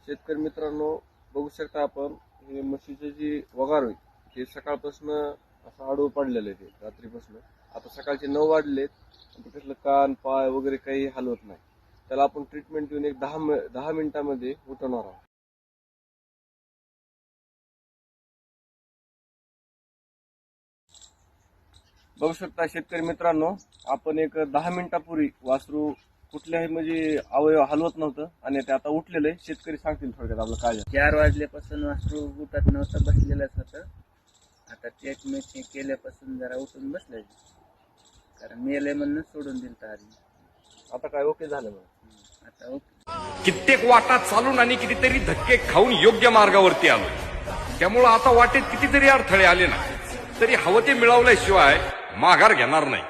शेतकरी मित्रांनो, बघू शकता आपण हे म्हशीचं जी वगार होईल ते सकाळपासून असं आडवं पडलेलं आहे ते रात्रीपासून. आता सकाळचे 9 वाजलेत आणि त्यातलं कान पाय वगैरे काही हलवत नाही. त्याला आपण ट्रीटमेंट देऊन एक 10 मिनिटांमध्ये उठवणार आहोत. बघू शकता शेतकरी मित्रांनो, आपण एक 10 मिनिटापूर्वी वासरू कुठल्याही म्हणजे अवयव हलवत नव्हतं आणि ते आता उठलेलं आहे. शेतकरी सांगतील थोडक्यात आपलं काय झालं. 4 वाजल्यापासून वासरू उठत नव्हतं, बसलेलंच होतं. आता ट्रीटमेंट केल्यापासून जरा उठून बसलंय, कारण मेले म्हणून सोडून दिलं आधी. आता काय ओके झालं मग. आता ओके. कित्येक वाटा चालून आणि कितीतरी धक्के खाऊन योग्य मार्गावरती आलो. त्यामुळं आता वाटेत कितीतरी अडथळे आले ना तरी हवं ते मिळवल्याशिवाय माघार घेणार नाही.